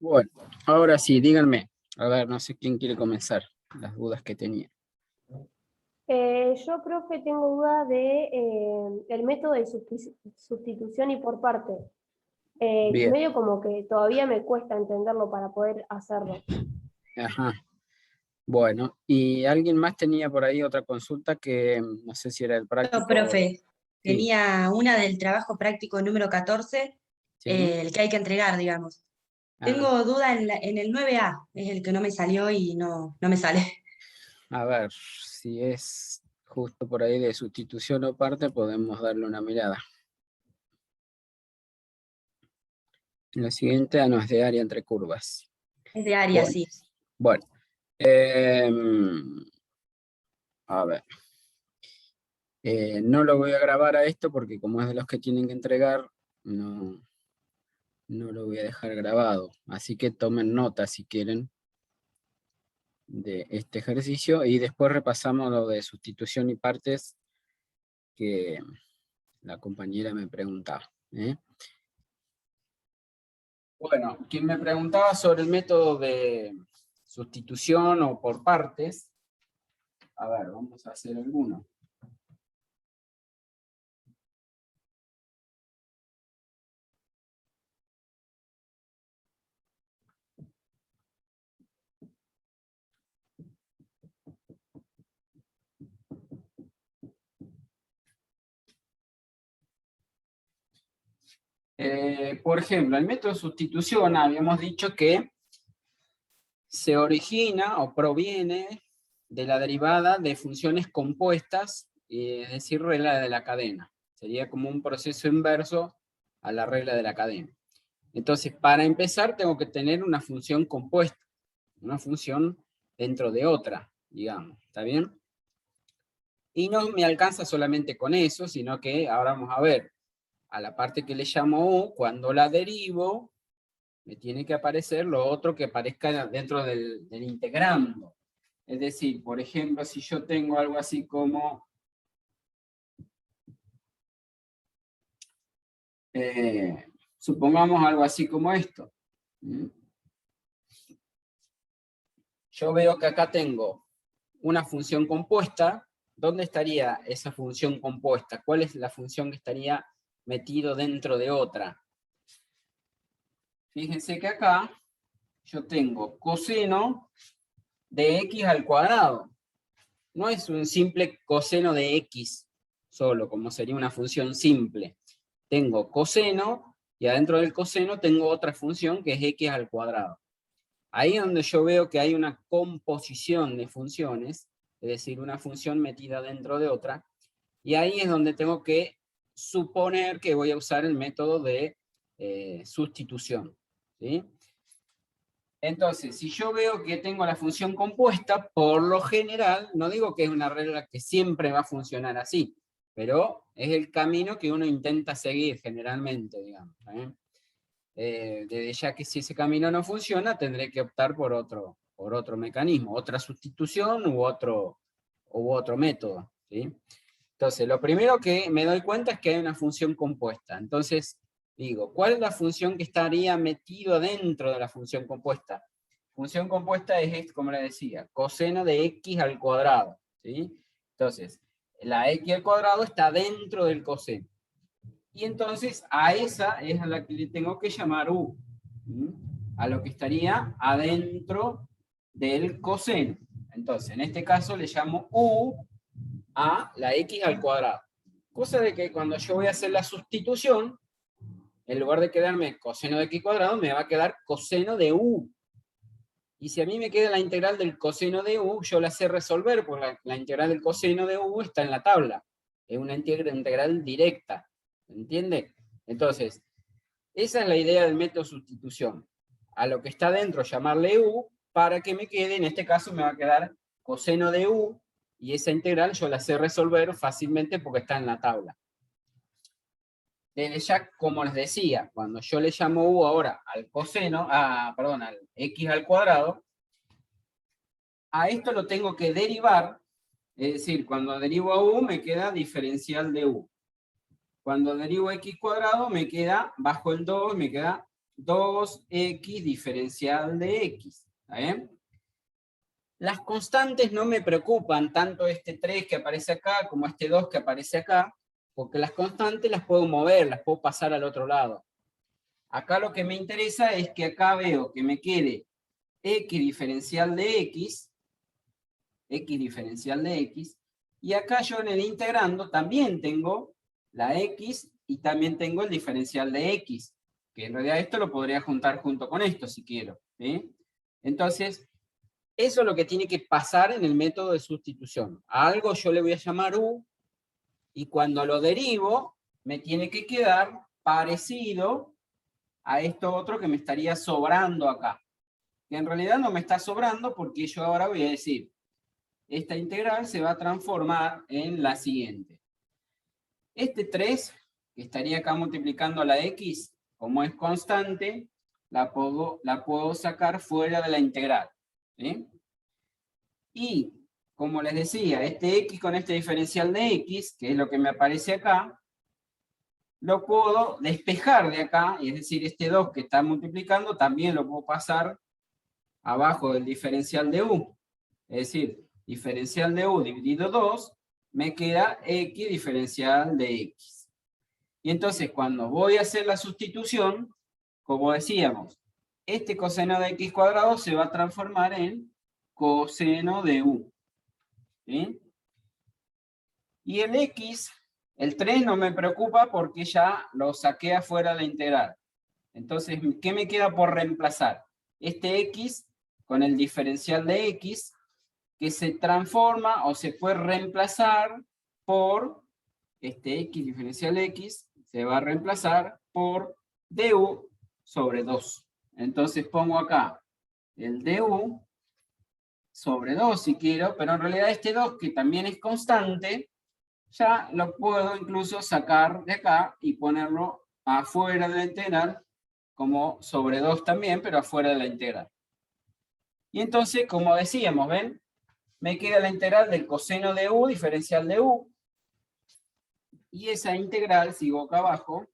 Bueno, ahora sí, díganme. A ver, no sé quién quiere comenzar. Las dudas que tenía. Yo, profe, tengo duda de el método de sustitución y por parte, que Bien. medio como que todavía me cuesta entenderlo para poder hacerlo. Ajá. Bueno, y alguien más tenía por ahí otra consulta que no sé si era el No, práctico o... profe, Sí, tenía una del trabajo práctico número 14, sí. el que hay que entregar, digamos. Ah, Tengo duda en el 9A, es el que no me salió y no me sale. a ver, si es justo por ahí de sustitución o parte, podemos darle una mirada. La siguiente no es de área entre curvas. Es de área, Bueno, sí. bueno. A ver. No lo voy a grabar a esto porque como es de los que tienen que entregar, no lo voy a dejar grabado. Así que tomen nota si quieren de este ejercicio y después repasamos lo de sustitución y partes que la compañera me preguntaba. Bueno, quien me preguntaba sobre el método de sustitución o por partes, a ver, vamos a hacer alguno. Por ejemplo, el método de sustitución habíamos dicho que se origina o proviene de la derivada de funciones compuestas, es decir, regla de la cadena. Sería como un proceso inverso a la regla de la cadena. Entonces, para empezar, tengo que tener una función compuesta, una función dentro de otra, digamos, ¿está bien? Y no me alcanza solamente con eso, sino que ahora vamos a ver a la parte que le llamo U, cuando la derivo, me tiene que aparecer lo otro que aparezca dentro del integrando. Es decir, por ejemplo, si yo tengo algo así como supongamos algo así como esto. Yo veo que acá tengo una función compuesta. ¿Dónde estaría esa función compuesta? ¿Cuál es la función que estaría metido dentro de otra? Fíjense que acá yo tengo coseno de x al cuadrado. No es un simple coseno de x solo, como sería una función simple. Tengo coseno, y adentro del coseno tengo otra función que es x al cuadrado. Ahí es donde yo veo que hay una composición de funciones, es decir, una función metida dentro de otra, y ahí es donde tengo que suponer que voy a usar el método de sustitución. ¿Sí? Entonces, si yo veo que tengo la función compuesta, por lo general, no digo que es una regla que siempre va a funcionar así, pero es el camino que uno intenta seguir generalmente, digamos. Desde ya que si ese camino no funciona, tendré que optar por otro mecanismo, otra sustitución u otro método. ¿Sí? Entonces, lo primero que me doy cuenta es que hay una función compuesta. Entonces, digo, ¿cuál es la función que estaría metido dentro de la función compuesta? Función compuesta es, como le decía, coseno de x al cuadrado. ¿Sí? Entonces, la x al cuadrado está dentro del coseno. Y entonces a esa es a la que le tengo que llamar u. A lo que estaría adentro del coseno. Entonces, en este caso le llamo u a la x al cuadrado. Cosa de que cuando yo voy a hacer la sustitución, en lugar de quedarme coseno de x cuadrado, me va a quedar coseno de u. Y si a mí me queda la integral del coseno de u, yo la sé resolver, porque la integral del coseno de u está en la tabla. Es una integral directa. ¿Entiende? Entonces, esa es la idea del método sustitución. A lo que está dentro llamarle u, para que me quede, en este caso me va a quedar coseno de u, y esa integral yo la sé resolver fácilmente porque está en la tabla. Desde ya, como les decía, cuando yo le llamo u ahora al coseno, al x al cuadrado, a esto lo tengo que derivar, es decir, cuando derivo a u me queda diferencial de u. Cuando derivo x cuadrado me queda, bajo el 2, me queda 2x diferencial de x. ¿Está bien? Las constantes no me preocupan, tanto este 3 que aparece acá como este 2 que aparece acá, porque las constantes las puedo mover, las puedo pasar al otro lado. Acá lo que me interesa es que acá veo que me quede x diferencial de x, y acá yo en el integrando también tengo la x y también tengo el diferencial de x, que en realidad esto lo podría juntar junto con esto si quiero, ¿sí? Entonces, eso es lo que tiene que pasar en el método de sustitución. A algo yo le voy a llamar u, y cuando lo derivo, me tiene que quedar parecido a esto otro que me estaría sobrando acá. Que en realidad no me está sobrando porque yo ahora voy a decir, esta integral se va a transformar en la siguiente. Este 3, que estaría acá multiplicando la x, como es constante, la puedo sacar fuera de la integral, ¿sí? Y, como les decía, este x con este diferencial de x, que es lo que me aparece acá, lo puedo despejar de acá, y es decir, este 2 que está multiplicando, también lo puedo pasar abajo del diferencial de u. Es decir, diferencial de u dividido 2, me queda x diferencial de x. Y entonces, cuando voy a hacer la sustitución, como decíamos, este coseno de x cuadrado se va a transformar en coseno de u. ¿Sí? Y el x, el 3 no me preocupa porque ya lo saqué afuera de la integral. Entonces, ¿qué me queda por reemplazar? Este x con el diferencial de x, que se transforma o se puede reemplazar por este x diferencial de x, se va a reemplazar por du sobre 2. Entonces pongo acá el du sobre 2 si quiero, pero en realidad este 2 que también es constante, ya lo puedo incluso sacar de acá y ponerlo afuera de la integral, como sobre 2 también, pero afuera de la integral. Y entonces, como decíamos, ¿ven? Me queda la integral del coseno de u, diferencial de u, y esa integral, sigo acá abajo,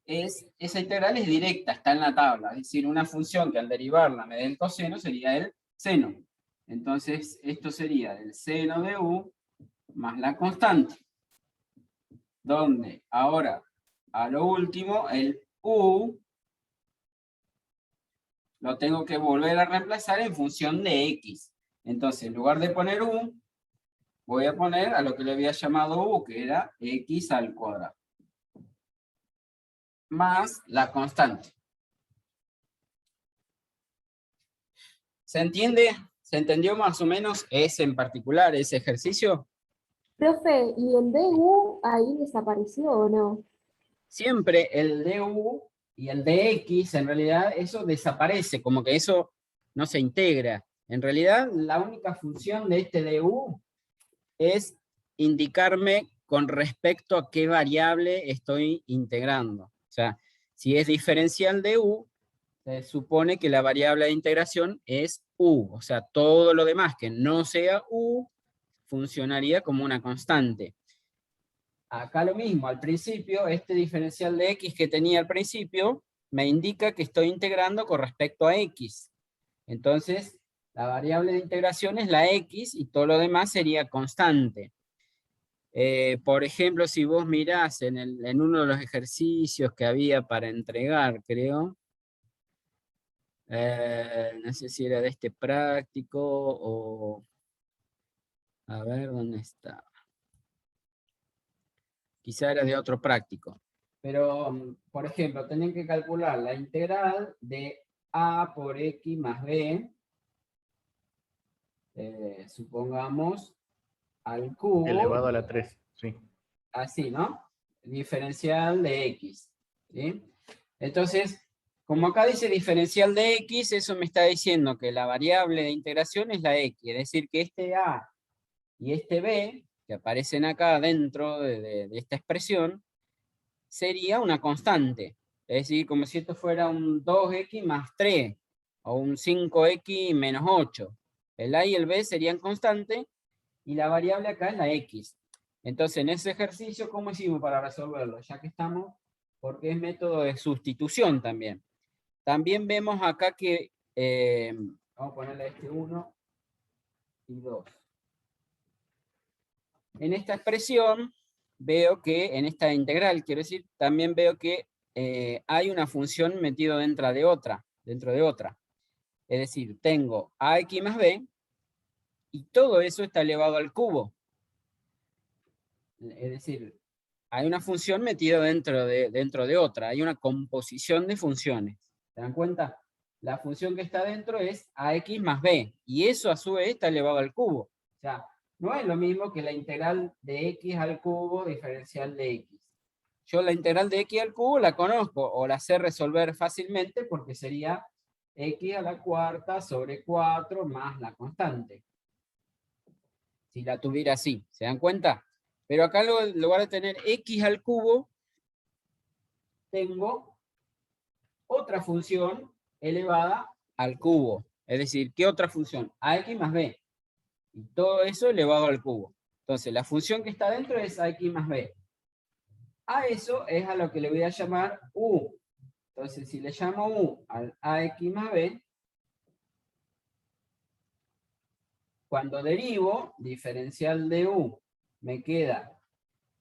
esa integral es directa, está en la tabla, es decir, una función que al derivarla me dé el coseno sería el seno. Entonces, esto sería el seno de u más la constante, donde ahora, a lo último, el u lo tengo que volver a reemplazar en función de x. Entonces, en lugar de poner u, voy a poner a lo que le había llamado u, que era x al cuadrado, más la constante. ¿Se entiende? ¿Se entendió más o menos ese en particular, ese ejercicio? Profe, ¿y el DU ahí desapareció o no? Siempre el du y el dx, en realidad, eso desaparece, como que eso no se integra. En realidad, la única función de este du es indicarme con respecto a qué variable estoy integrando. O sea, si es diferencial de u, se supone que la variable de integración es u, o sea, todo lo demás que no sea u funcionaría como una constante. Acá lo mismo, al principio, este diferencial de x que tenía al principio, me indica que estoy integrando con respecto a x. Entonces, la variable de integración es la x y todo lo demás sería constante. Por ejemplo, si vos mirás en uno de los ejercicios que había para entregar, creo, no sé si era de este práctico o... A ver, ¿dónde está? Quizá era de otro práctico. Pero, por ejemplo, tienen que calcular la integral de a por x más b, supongamos, al cubo. Elevado a la 3, sí. Así, ¿no? Diferencial de x. ¿Sí? Entonces, como acá dice diferencial de x, eso me está diciendo que la variable de integración es la x. Es decir, que este a y este b, que aparecen acá dentro de esta expresión, sería una constante. Es decir, como si esto fuera un 2x más 3, o un 5x menos 8. El a y el b serían constantes, y la variable acá es la x. Entonces, en ese ejercicio, ¿cómo hicimos para resolverlo? Ya que estamos, porque es método de sustitución también. También vemos acá que, vamos a ponerle este 1 y 2. En esta expresión veo que, en esta integral, quiero decir, también veo que hay una función metida dentro de otra. Es decir, tengo ax más b, y todo eso está elevado al cubo. Es decir, hay una función metida dentro de otra, hay una composición de funciones. ¿Se dan cuenta? La función que está dentro es ax más b, y eso a su vez está elevado al cubo. O sea, no es lo mismo que la integral de x al cubo diferencial de x. Yo la integral de x al cubo la conozco, o la sé resolver fácilmente, porque sería x a la cuarta sobre 4 más la constante. Si la tuviera así, ¿se dan cuenta? Pero acá en lugar de tener x al cubo, tengo otra función elevada al cubo. Es decir, ¿qué otra función? Ax más b. Y todo eso elevado al cubo. Entonces, la función que está dentro es ax más b. A eso es a lo que le voy a llamar u. Entonces, si le llamo u al ax más b, cuando derivo, diferencial de u, me queda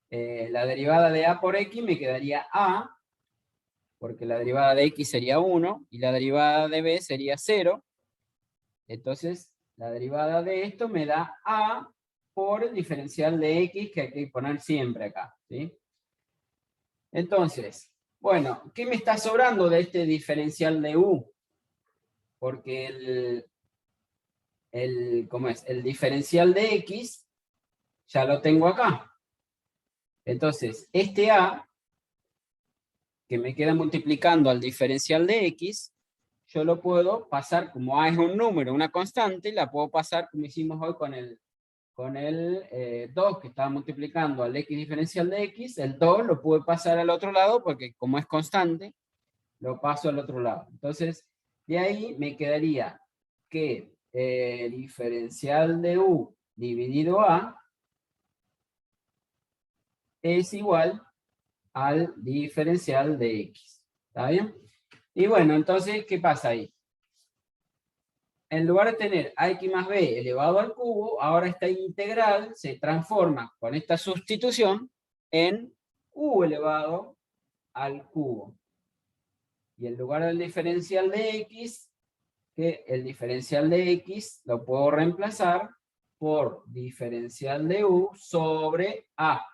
la derivada de a por x, me quedaría a, porque la derivada de x sería 1, y la derivada de b sería 0. Entonces, la derivada de esto me da a por el diferencial de x, que hay que poner siempre acá, ¿sí? Entonces, bueno, ¿qué me está sobrando de este diferencial de u? Porque ¿cómo es? El diferencial de x ya lo tengo acá. Entonces, este a, que me queda multiplicando al diferencial de x, yo lo puedo pasar, como a es un número, una constante, la puedo pasar como hicimos hoy con el 2, que estaba multiplicando al x diferencial de x, el 2 lo pude pasar al otro lado, porque como es constante, lo paso al otro lado. Entonces, de ahí me quedaría que diferencial de u dividido a es igual al diferencial de x. ¿Está bien? Y bueno, entonces, ¿qué pasa ahí? En lugar de tener ax más b elevado al cubo, ahora esta integral se transforma con esta sustitución en u elevado al cubo. Y en lugar del diferencial de x, que el diferencial de x lo puedo reemplazar por diferencial de u sobre a.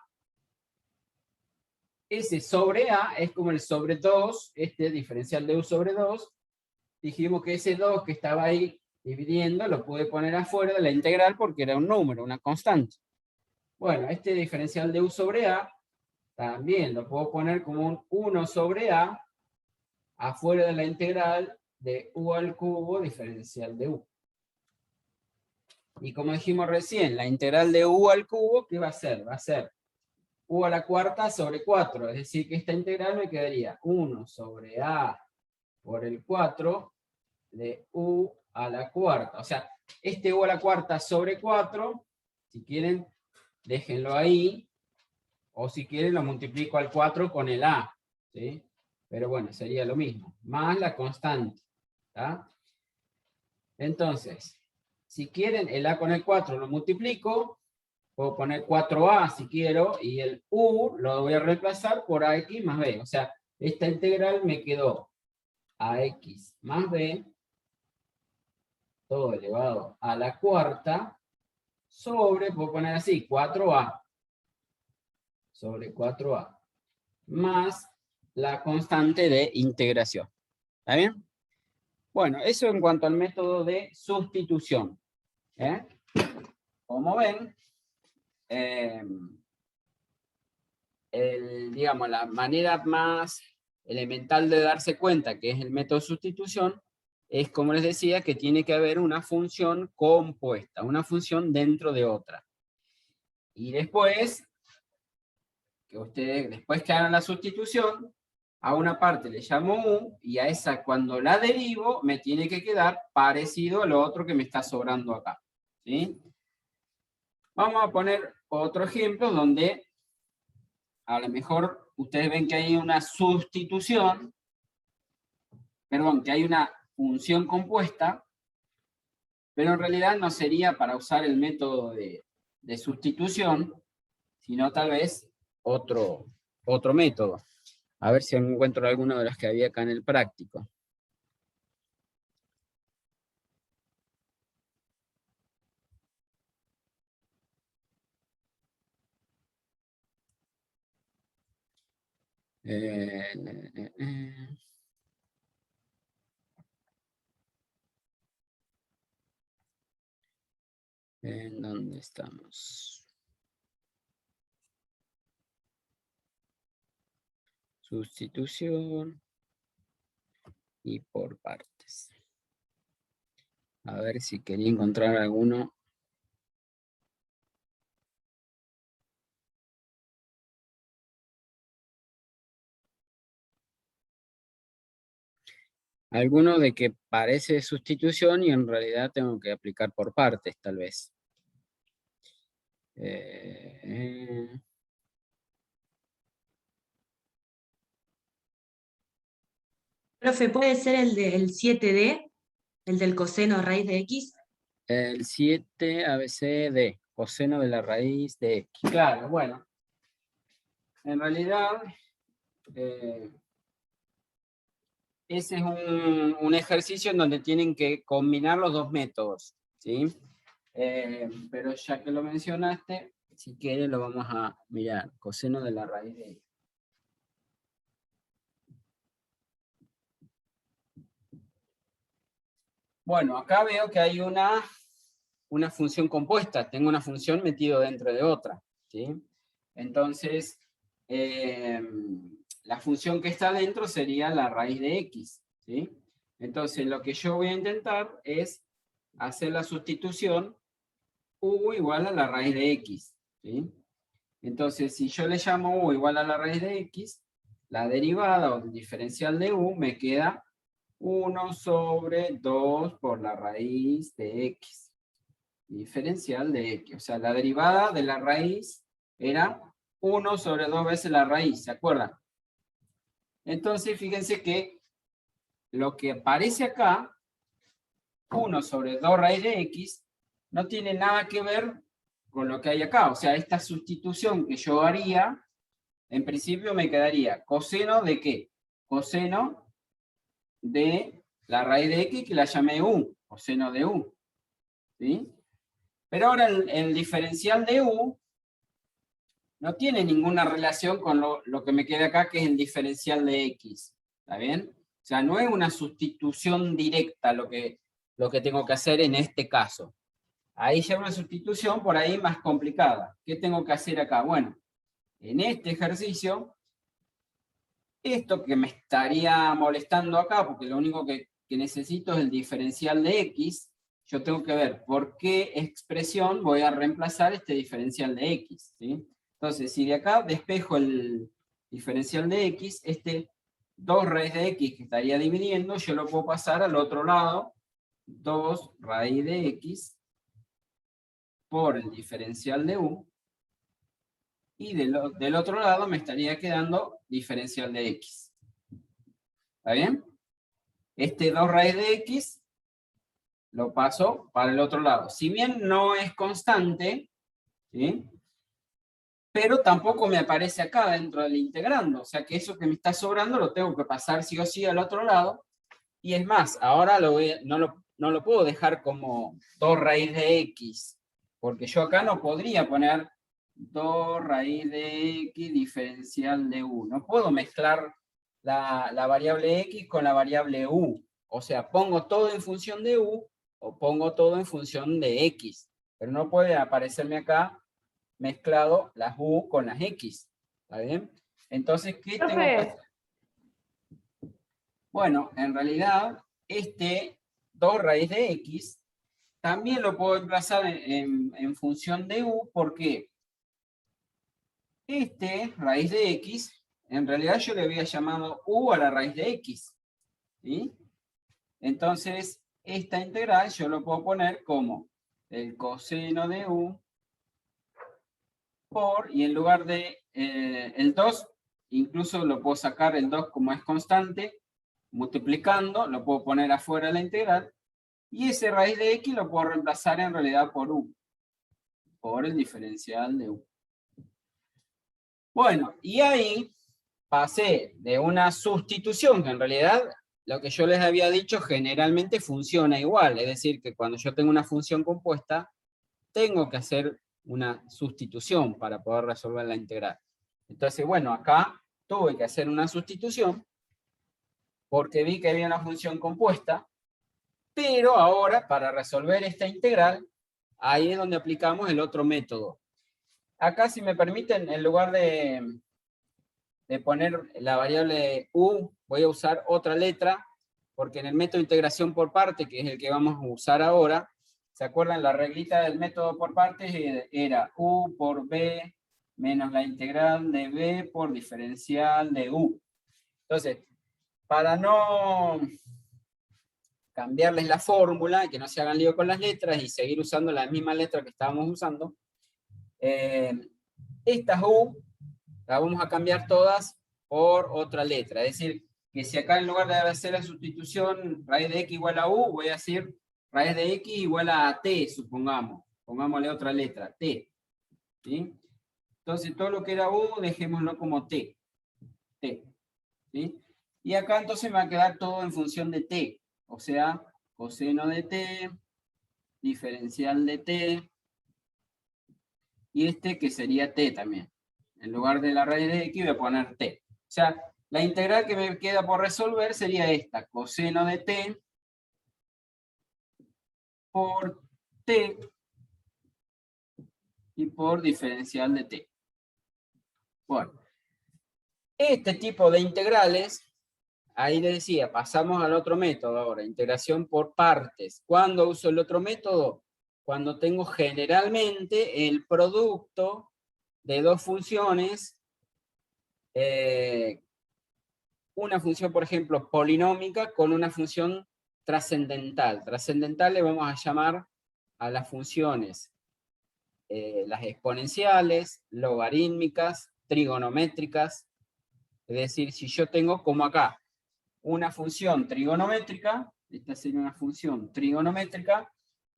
Ese sobre a es como el sobre 2, este diferencial de u sobre 2. Dijimos que ese 2 que estaba ahí dividiendo lo pude poner afuera de la integral porque era un número, una constante. Bueno, este diferencial de u sobre a también lo puedo poner como un 1 sobre a afuera de la integral de u al cubo diferencial de u. Y como dijimos recién, la integral de u al cubo, ¿qué va a ser? Va a ser u a la cuarta sobre 4, es decir, que esta integral me quedaría 1 sobre a por el 4 de u a la cuarta. O sea, este u a la cuarta sobre 4, si quieren, déjenlo ahí, o si quieren lo multiplico al 4 con el a, ¿sí? Pero bueno, sería lo mismo, más la constante, ¿tá? Entonces, si quieren el a con el 4 lo multiplico, puedo poner 4a si quiero, y el u lo voy a reemplazar por ax más b. O sea, esta integral me quedó ax más b, todo elevado a la cuarta, sobre, puedo poner así, 4a, sobre 4a, más la constante de integración. ¿Está bien? Bueno, eso en cuanto al método de sustitución. Como ven, digamos, la manera más elemental de darse cuenta que es el método de sustitución es, como les decía, que tiene que haber una función compuesta, una función dentro de otra. Y después, después que hagan la sustitución, a una parte le llamo u, y a esa cuando la derivo me tiene que quedar parecido a lo otro que me está sobrando acá. ¿Sí? Vamos a poner otro ejemplo donde a lo mejor ustedes ven que hay una sustitución, perdón, que hay una función compuesta, pero en realidad no sería para usar el método de sustitución, sino tal vez otro método. A ver si encuentro alguno de los que había acá en el práctico. ¿En dónde estamos? Sustitución y por partes. A ver si quería encontrar alguno. Alguno de que parece sustitución y en realidad tengo que aplicar por partes, tal vez. Profe, ¿puede ser el del 7D? El del coseno raíz de X. El 7 ABCD, coseno de la raíz de X. Claro, bueno. En realidad, ese es un ejercicio en donde tienen que combinar los dos métodos, ¿sí? Pero ya que lo mencionaste, si quieres lo vamos a mirar. Coseno de la raíz de X. Bueno, acá veo que hay una función compuesta. Tengo una función metido dentro de otra, ¿sí? Entonces, la función que está dentro sería la raíz de X, ¿sí? Entonces, lo que yo voy a intentar es hacer la sustitución u igual a la raíz de X, ¿sí? Entonces, si yo le llamo u igual a la raíz de X, la derivada o el diferencial de u me queda 1 sobre 2 por la raíz de X. Diferencial de X. O sea, la derivada de la raíz era 1 sobre 2 veces la raíz, ¿se acuerdan? Entonces, fíjense que lo que aparece acá, 1 sobre 2 raíz de X, no tiene nada que ver con lo que hay acá. O sea, esta sustitución que yo haría, en principio me quedaría coseno de ¿qué? Coseno de la raíz de X que la llamé U, coseno de U. ¿Sí? Pero ahora el diferencial de U no tiene ninguna relación con lo que me queda acá, que es el diferencial de X. ¿Está bien? O sea, no es una sustitución directa lo que tengo que hacer en este caso. Ahí ya una sustitución por ahí más complicada. ¿Qué tengo que hacer acá? Bueno, en este ejercicio, esto que me estaría molestando acá, porque lo único que necesito es el diferencial de X, yo tengo que ver por qué expresión voy a reemplazar este diferencial de X, ¿sí? Entonces, si de acá despejo el diferencial de X, este 2 raíz de X que estaría dividiendo, yo lo puedo pasar al otro lado, 2 raíz de X por el diferencial de U, y del otro lado me estaría quedando diferencial de X. ¿Está bien? Este 2 raíz de X lo paso para el otro lado. Si bien no es constante, ¿sí? Pero tampoco me aparece acá dentro del integrando. O sea que eso que me está sobrando lo tengo que pasar sí o sí al otro lado. Y es más, ahora no lo puedo dejar como 2 raíz de X, porque yo acá no podría poner 2 raíz de X diferencial de U. No puedo mezclar la variable X con la variable U. O sea, pongo todo en función de U o pongo todo en función de X. Pero no puede aparecerme acá mezclado las U con las X. ¿Está bien? Entonces, ¿qué tengo que hacer? Bueno, en realidad, este 2 raíz de X también lo puedo emplazar en función de U, porque este raíz de X, en realidad yo le había llamado U a la raíz de X. ¿Sí? Entonces, esta integral yo lo puedo poner como el coseno de U por, y en lugar de el 2, incluso lo puedo sacar el 2 como es constante, multiplicando, lo puedo poner afuera de la integral, y ese raíz de x lo puedo reemplazar en realidad por u, por el diferencial de u. Bueno, y ahí pasé de una sustitución, que en realidad lo que yo les había dicho generalmente funciona igual, es decir, que cuando yo tengo una función compuesta, tengo que hacer una sustitución para poder resolver la integral. Entonces, bueno, acá tuve que hacer una sustitución, porque vi que había una función compuesta, pero ahora, para resolver esta integral, ahí es donde aplicamos el otro método. Acá, si me permiten, en lugar de poner la variable u, voy a usar otra letra, porque en el método de integración por partes, que es el que vamos a usar ahora, ¿se acuerdan? La reglita del método por partes era u por b menos la integral de b por diferencial de u. Entonces, para no cambiarles la fórmula y que no se hagan lío con las letras y seguir usando la misma letra que estábamos usando, estas u las vamos a cambiar todas por otra letra. Es decir, que si acá en lugar de hacer la sustitución raíz de x igual a u, voy a decir raíz de x igual a t, supongamos. Pongámosle otra letra, t. ¿Sí? Entonces todo lo que era u, dejémoslo como t. T. ¿Sí? Y acá entonces me va a quedar todo en función de t. O sea, coseno de t, diferencial de t, y este que sería t también. En lugar de la raíz de x voy a poner t. O sea, la integral que me queda por resolver sería esta, coseno de t por t y por diferencial de t. Bueno, este tipo de integrales, ahí les decía, pasamos al otro método ahora, integración por partes. ¿Cuándo uso el otro método? Cuando tengo generalmente el producto de dos funciones, una función, por ejemplo, polinómica con una función trascendental. Trascendental le vamos a llamar a las funciones, las exponenciales, logarítmicas, trigonométricas. Es decir, si yo tengo como acá una función trigonométrica, esta sería una función trigonométrica,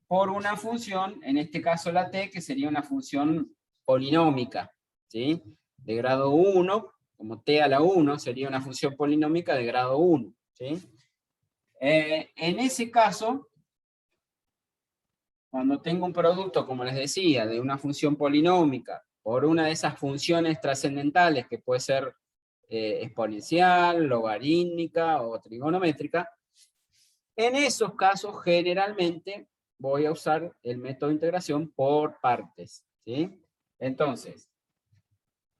por una función, en este caso la t, que sería una función polinómica, ¿sí? De grado 1, como t a la 1, sería una función polinómica de grado 1, ¿sí? En ese caso, cuando tengo un producto, como les decía, de una función polinómica, por una de esas funciones trascendentales, que puede ser exponencial, logarítmica o trigonométrica, en esos casos generalmente voy a usar el método de integración por partes, ¿sí? Entonces,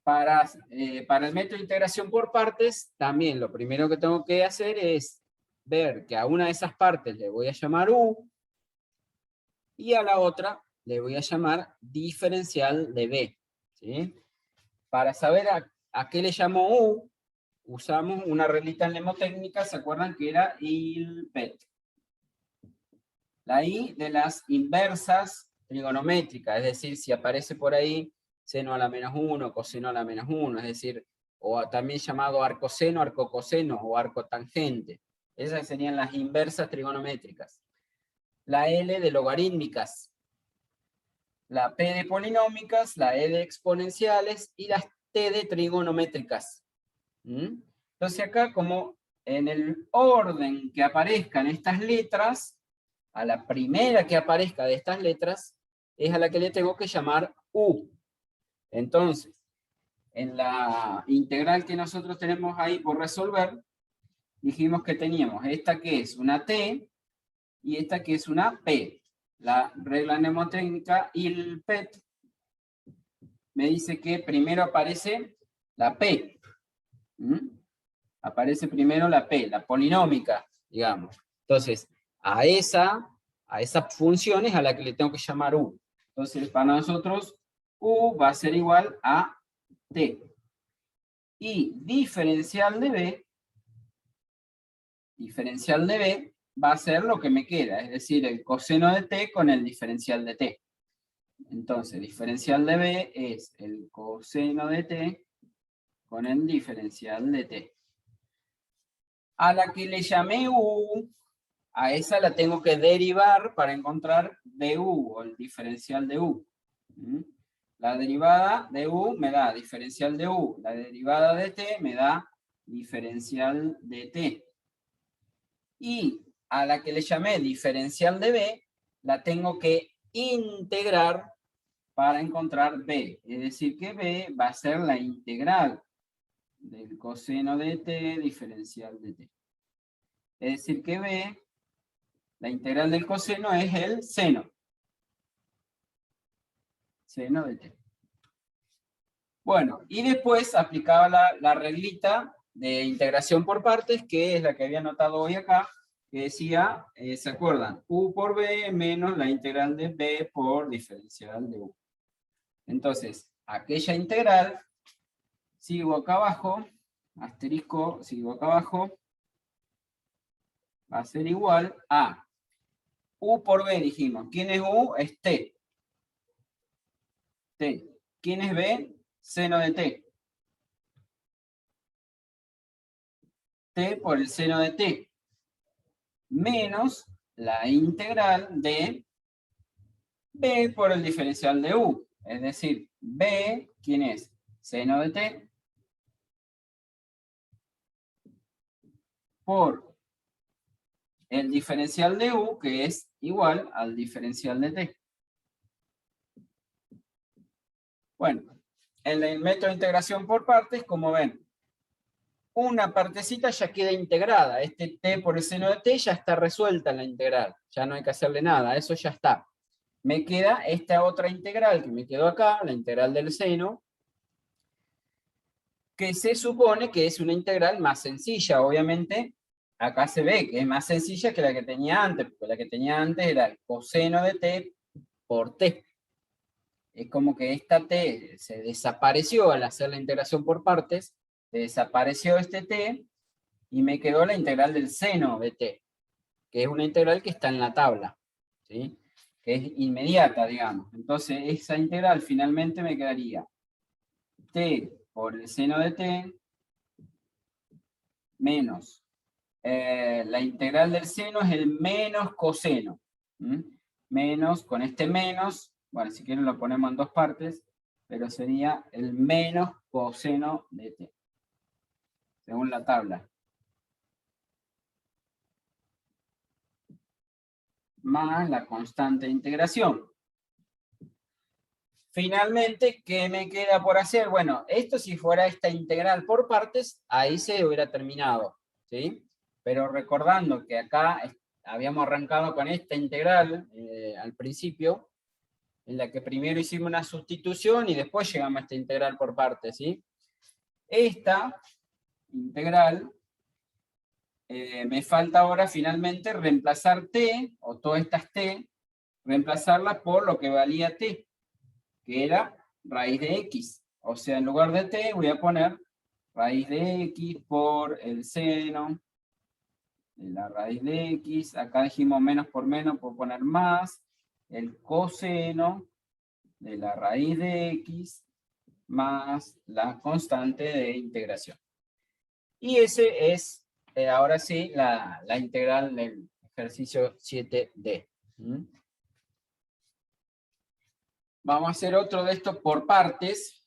para el método de integración por partes, también lo primero que tengo que hacer es ver que a una de esas partes le voy a llamar u, y a la otra le voy a llamar diferencial de b, ¿sí? Para saber a qué le llamo u, usamos una reglita mnemotécnica, ¿se acuerdan que era ILPET? La I de las inversas trigonométricas, es decir, si aparece por ahí seno a la menos 1, coseno a la menos 1, es decir, o también llamado arcoseno, arcocoseno o arcotangente. Esas serían las inversas trigonométricas. La L de logarítmicas, la P de polinómicas, la E de exponenciales y las T de trigonométricas. Entonces acá, como en el orden que aparezcan estas letras, a la primera que aparezca de estas letras, es a la que le tengo que llamar U. Entonces, en la integral que nosotros tenemos ahí por resolver, dijimos que teníamos esta que es una T, y esta que es una P. La regla mnemotécnica ILPET me dice que primero aparece la P. Aparece primero la P, la polinómica, digamos. Entonces, a esas funciones a la que le tengo que llamar U. Entonces, para nosotros, U va a ser igual a T. Y diferencial de B va a ser lo que me queda, es decir, el coseno de T con el diferencial de T. Entonces, diferencial de B es el coseno de T con el diferencial de t. A la que le llamé u, a esa la tengo que derivar para encontrar du, o el diferencial de u. La derivada de u me da diferencial de u, la derivada de t me da diferencial de t. Y a la que le llamé diferencial de b, la tengo que integrar para encontrar b. Es decir, que b va a ser la integral del coseno de t diferencial de t. Es decir, que b, la integral del coseno es el seno. Seno de t. Bueno, y después aplicaba la reglita de integración por partes, que es la que había anotado hoy acá, que decía, ¿se acuerdan? U por b menos la integral de b por diferencial de u. Entonces, aquella integral, sigo acá abajo, asterisco, sigo acá abajo, va a ser igual a u por b, dijimos. ¿Quién es u? Es t. T. ¿Quién es b? Seno de t. T por el seno de t. Menos la integral de b por el diferencial de u. Es decir, b, ¿quién es? Seno de t. Por el diferencial de u, que es igual al diferencial de t. Bueno, en el método de integración por partes, como ven, una partecita ya queda integrada. Este t por el seno de t ya está resuelta en la integral. Ya no hay que hacerle nada, eso ya está. Me queda esta otra integral que me quedó acá, la integral del seno, que se supone que es una integral más sencilla. Obviamente, acá se ve que es más sencilla que la que tenía antes, porque la que tenía antes era el coseno de t por t. Es como que esta t se desapareció al hacer la integración por partes, se desapareció este t, y me quedó la integral del seno de t, que es una integral que está en la tabla, ¿sí? Que es inmediata, digamos. Entonces, esa integral finalmente me quedaría t por el seno de t menos la integral del seno es el menos coseno. Menos, con este menos, bueno, si quieren lo ponemos en dos partes, pero sería el menos coseno de t, según la tabla. Más la constante de integración. Finalmente, ¿qué me queda por hacer? Bueno, esto si fuera esta integral por partes, ahí se hubiera terminado, ¿sí? Pero recordando que acá habíamos arrancado con esta integral al principio, en la que primero hicimos una sustitución y después llegamos a esta integral por partes, ¿sí? Esta integral, me falta ahora finalmente reemplazar t, o todas estas t, reemplazarlas por lo que valía t, que era raíz de x. O sea, en lugar de t voy a poner raíz de x por el seno de la raíz de x. Acá dijimos menos por menos, puedo poner más el coseno de la raíz de x más la constante de integración. Y ese es, ahora sí, la integral del ejercicio 7D. Vamos a hacer otro de estos por partes.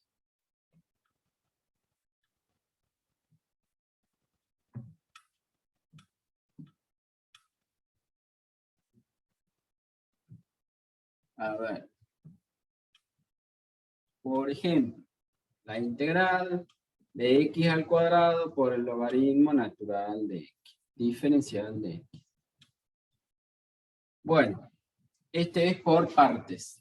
A ver. Por ejemplo, la integral de x al cuadrado por el logaritmo natural de x. Diferencial de x. Bueno, este es por partes.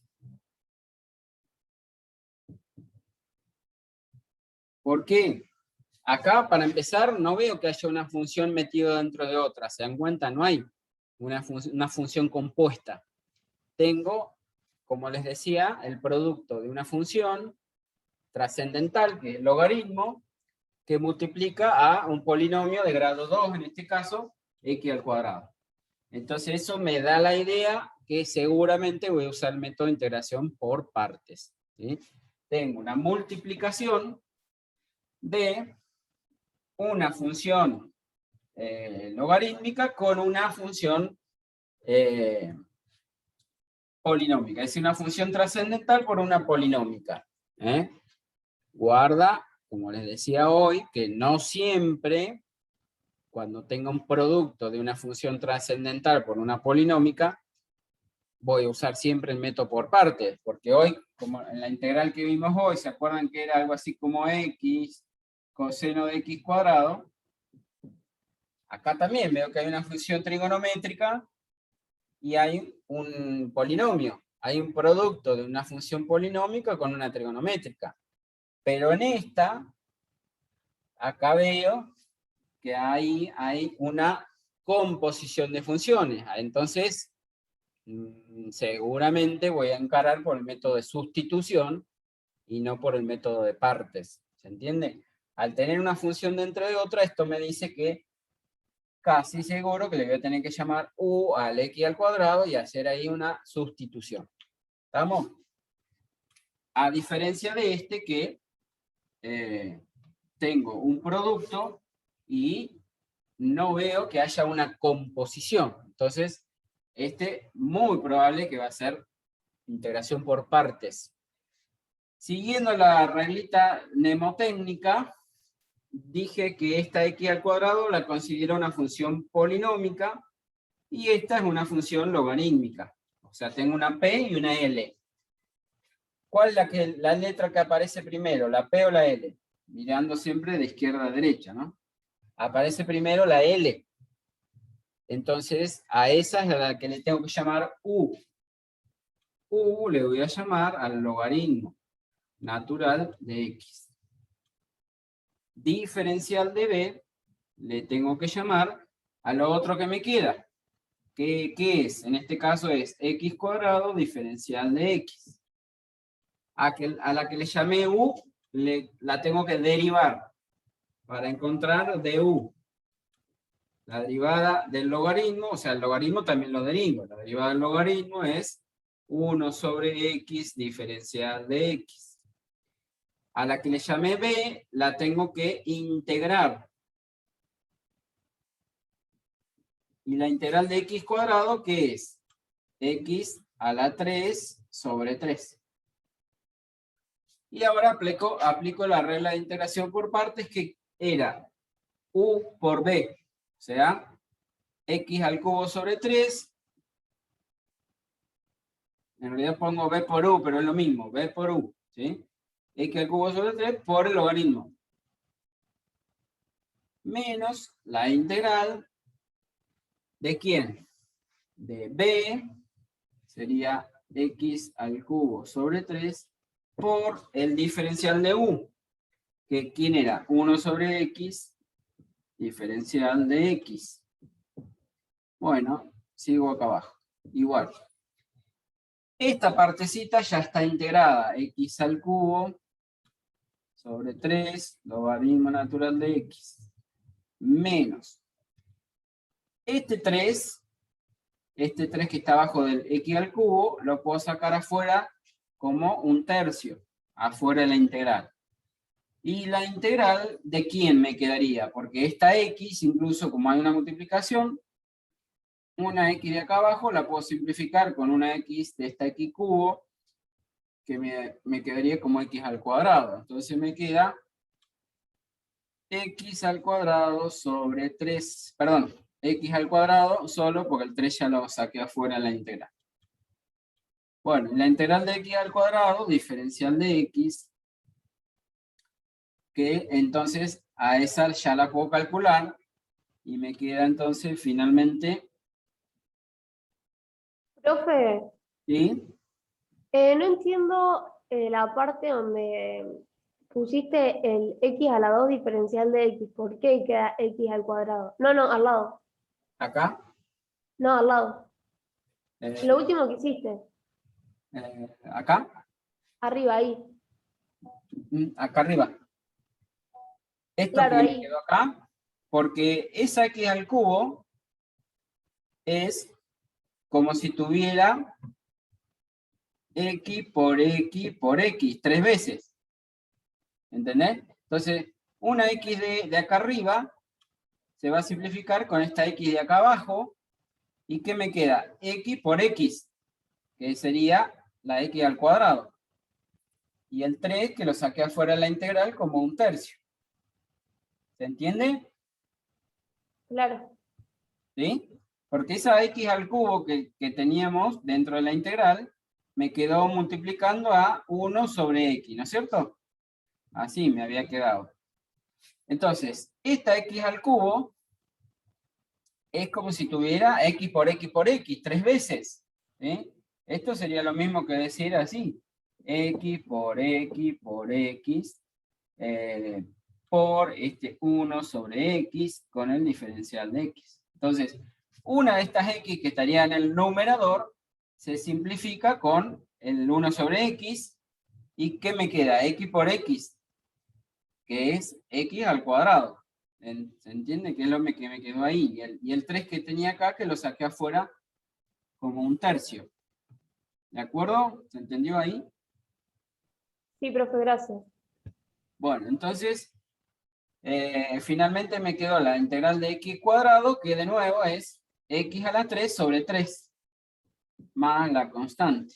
¿Por qué? Acá, para empezar, no veo que haya una función metida dentro de otra. ¿Se dan cuenta? No hay una función compuesta. Tengo, como les decía, el producto de una función trascendental, que es el logaritmo, que multiplica a un polinomio de grado 2, en este caso, x al cuadrado. Entonces eso me da la idea que seguramente voy a usar el método de integración por partes, ¿sí? Tengo una multiplicación de una función logarítmica con una función polinómica, es decir, una función trascendental por una polinómica. Guarda, como les decía hoy, que no siempre, cuando tenga un producto de una función trascendental por una polinómica, voy a usar siempre el método por partes, porque hoy, como en la integral que vimos hoy, ¿se acuerdan que era algo así como x coseno de x cuadrado? Acá también veo que hay una función trigonométrica y hay un polinomio. Hay un producto de una función polinómica con una trigonométrica. Pero en esta, acá veo que hay una composición de funciones. Entonces, seguramente voy a encarar por el método de sustitución y no por el método de partes. ¿Se entiende? Al tener una función dentro de otra, esto me dice que casi seguro que le voy a tener que llamar u al x al cuadrado y hacer ahí una sustitución. ¿Estamos? A diferencia de este que tengo un producto y no veo que haya una composición. Entonces, este muy probable que va a ser integración por partes. Siguiendo la reglita mnemotécnica, dije que esta x al cuadrado la considero una función polinómica y esta es una función logarítmica. O sea, tengo una p y una l. ¿Cuál es la letra que aparece primero, la p o la l? Mirando siempre de izquierda a derecha, ¿no? Aparece primero la l. Entonces, a esa es a la que le tengo que llamar u. U le voy a llamar al logaritmo natural de x. Diferencial de b le tengo que llamar a lo otro que me queda. ¿Qué es? En este caso es x cuadrado diferencial de x. A la que le llamé u, la tengo que derivar para encontrar du. La derivada del logaritmo, o sea, el logaritmo también lo derivo. La derivada del logaritmo es 1 sobre x diferencial de x. A la que le llamé b, la tengo que integrar. Y la integral de x cuadrado, ¿qué es? X a la 3 sobre 3. Y ahora aplico la regla de integración por partes, que era u por b. O sea, x al cubo sobre 3. En realidad pongo b por u, pero es lo mismo, b por u. ¿Sí? X al cubo sobre 3 por el logaritmo. Menos la integral ¿de quién? De b, sería x al cubo sobre 3 por el diferencial de u, que ¿quién era? 1 sobre x, diferencial de x. Bueno, sigo acá abajo. Igual. Esta partecita ya está integrada. X al cubo sobre 3, logaritmo natural de x. Menos. Este 3 que está abajo del x al cubo, lo puedo sacar afuera como un tercio, afuera de la integral. ¿Y la integral de quién me quedaría? Porque esta x, incluso como hay una multiplicación, una x de acá abajo la puedo simplificar con una x de esta x cubo, que me quedaría como x al cuadrado. Entonces me queda x al cuadrado sobre 3, perdón, x al cuadrado solo porque el 3 ya lo saqué afuera en la integral. Bueno, la integral de x al cuadrado, diferencial de x, que entonces a esa ya la puedo calcular, y me queda entonces finalmente... Profe, ¿Sí? no entiendo la parte donde pusiste el x a la 2 diferencial de x. ¿Por qué queda x al cuadrado? No, al lado. ¿Acá? No, al lado. Eh, Lo último que hiciste. ¿Acá? Arriba, ahí. Acá arriba. Esto Claro, que me ahí. quedó acá, porque esa x al cubo es como si tuviera x por x por x, 3 veces. ¿Entendés? Entonces, Una x de acá arriba se va a simplificar con esta x de acá abajo. ¿Y qué me queda? X por x, que sería la x al cuadrado. Y el 3 que lo saqué afuera de la integral como 1/3. ¿Se entiende? Claro. ¿Sí? Porque esa x al cubo que teníamos dentro de la integral me quedó multiplicando a 1 sobre x, ¿no es cierto? Así me había quedado. Entonces, esta x al cubo es como si tuviera x por x por x, 3 veces. ¿Sí? Esto sería lo mismo que decir así. X por x por x por este 1 sobre x con el diferencial de x. Entonces, una de estas x que estaría en el numerador se simplifica con el 1 sobre x. ¿Y qué me queda? X por x, que es x al cuadrado. ¿Se entiende? Que es lo que me quedó ahí. Y el 3 que tenía acá, que lo saqué afuera como 1/3. ¿De acuerdo? ¿Se entendió ahí? Sí, profe, gracias. Bueno, entonces, finalmente me quedó la integral de x cuadrado, que de nuevo es x a la 3 sobre 3, más la constante.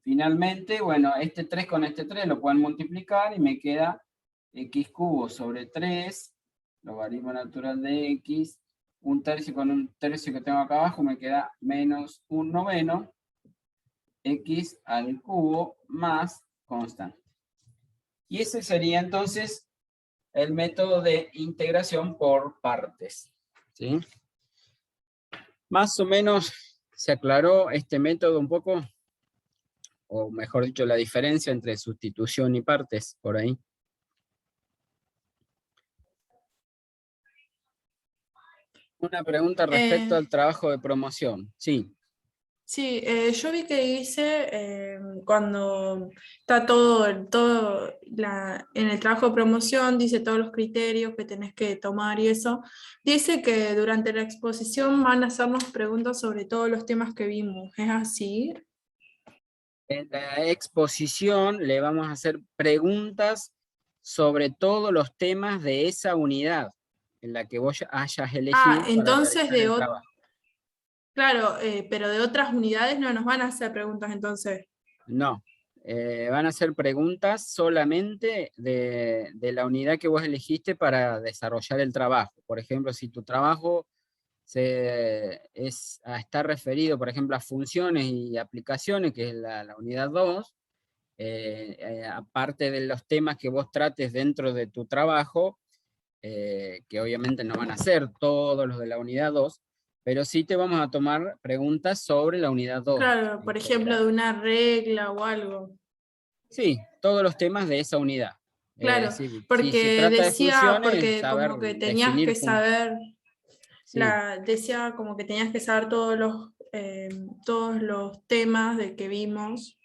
Finalmente, bueno, este 3 con este 3 lo pueden multiplicar y me queda x cubo sobre 3, logaritmo natural de x, 1/3 con 1/3 que tengo acá abajo me queda menos 1/9, x al cubo más constante. Y ese sería entonces el método de integración por partes. ¿Sí? Más o menos se aclaró este método un poco, o mejor dicho, la diferencia entre sustitución y partes, por ahí. Una pregunta respecto al trabajo de promoción. Sí. Sí, yo vi que dice cuando está en el trabajo de promoción, dice todos los criterios que tenés que tomar y eso, dice que durante la exposición van a hacernos preguntas sobre todos los temas que vimos, ¿es así? En la exposición le vamos a hacer preguntas sobre todos los temas de esa unidad en la que vos hayas elegido para Entonces realizar el trabajo. claro, pero de otras unidades no nos van a hacer preguntas entonces. No, van a ser preguntas solamente de la unidad que vos elegiste para desarrollar el trabajo. Por ejemplo, si tu trabajo está referido, por ejemplo, a funciones y aplicaciones, que es la unidad 2, aparte de los temas que vos trates dentro de tu trabajo, que obviamente no van a ser todos los de la unidad 2, pero sí te vamos a tomar preguntas sobre la unidad 2. Claro, por ejemplo, de una regla o algo. Sí, todos los temas de esa unidad. Claro, Es decir, si se porque trata de decía, funciones, porque saber como que tenías definir que saber, sí. decía como que tenías que saber todos los temas de que vimos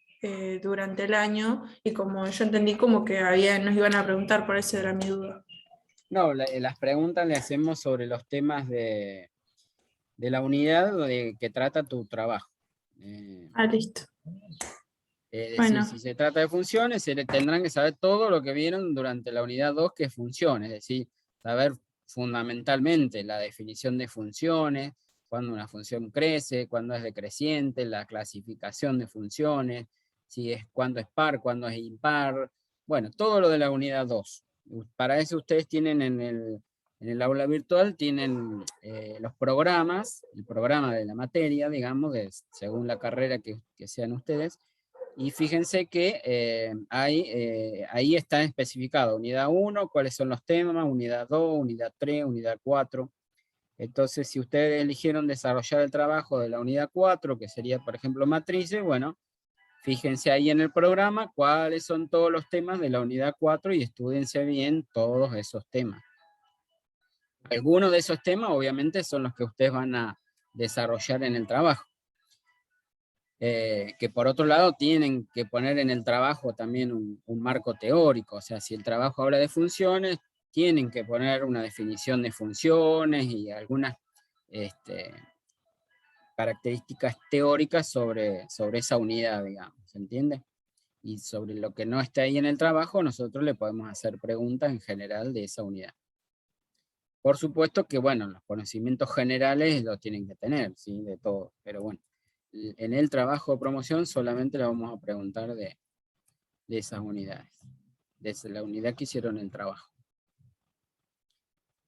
durante el año, y como yo entendí como que nos iban a preguntar, por eso era mi duda. No, las preguntas le hacemos sobre los temas de la unidad que trata tu trabajo. Listo. Es decir, Bueno, si se trata de funciones, tendrán que saber todo lo que vieron durante la unidad 2, que es funciones, es decir, saber fundamentalmente la definición de funciones, cuándo una función crece, cuándo es decreciente, la clasificación de funciones, cuándo es par, cuándo es impar, bueno, todo lo de la unidad 2. Para eso ustedes tienen en el aula virtual, tienen los programas, el programa de la materia, digamos, según la carrera que sean ustedes. Y fíjense que ahí está especificado unidad 1, cuáles son los temas, unidad 2, unidad 3, unidad 4. Entonces, si ustedes eligieron desarrollar el trabajo de la unidad 4, que sería, por ejemplo, matrices, bueno, fíjense ahí en el programa cuáles son todos los temas de la unidad 4 y estúdiense bien todos esos temas. Algunos de esos temas, obviamente, son los que ustedes van a desarrollar en el trabajo. Que por otro lado tienen que poner en el trabajo también un marco teórico, o sea, si el trabajo habla de funciones, tienen que poner una definición de funciones y algunas características teóricas sobre esa unidad, digamos, ¿se entiende? Y sobre lo que no está ahí en el trabajo, nosotros le podemos hacer preguntas en general de esa unidad. Por supuesto que, bueno, los conocimientos generales los tienen que tener, ¿sí? De todo. Pero bueno, en el trabajo de promoción solamente le vamos a preguntar de esas unidades. De la unidad que hicieron el trabajo.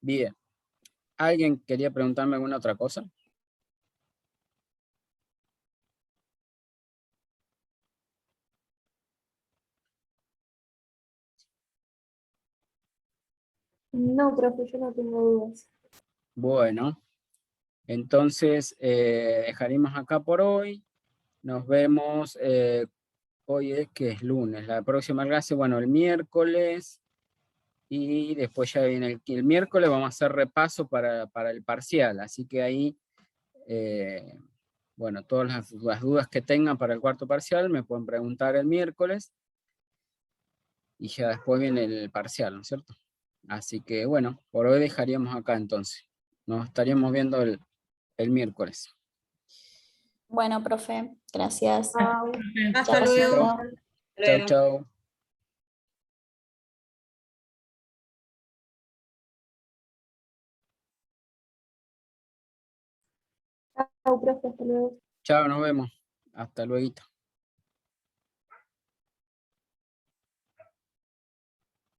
Bien. ¿Alguien quería preguntarme alguna otra cosa? No, profe, yo no tengo dudas. Bueno, entonces dejaremos acá por hoy. Nos vemos, hoy es lunes, la próxima clase, bueno, el miércoles. Y después ya viene el miércoles, vamos a hacer repaso para el parcial. Así que ahí, bueno, todas las dudas que tengan para el cuarto parcial me pueden preguntar el miércoles. Y ya después viene el parcial, ¿no es cierto? Así que bueno, por hoy dejaríamos acá entonces. Nos estaríamos viendo el miércoles. Bueno, profe, gracias. Chao. Hasta Chao, luego. chao. Chau, chau. Chao, profe, hasta luego. Chao, nos vemos. Hasta luego.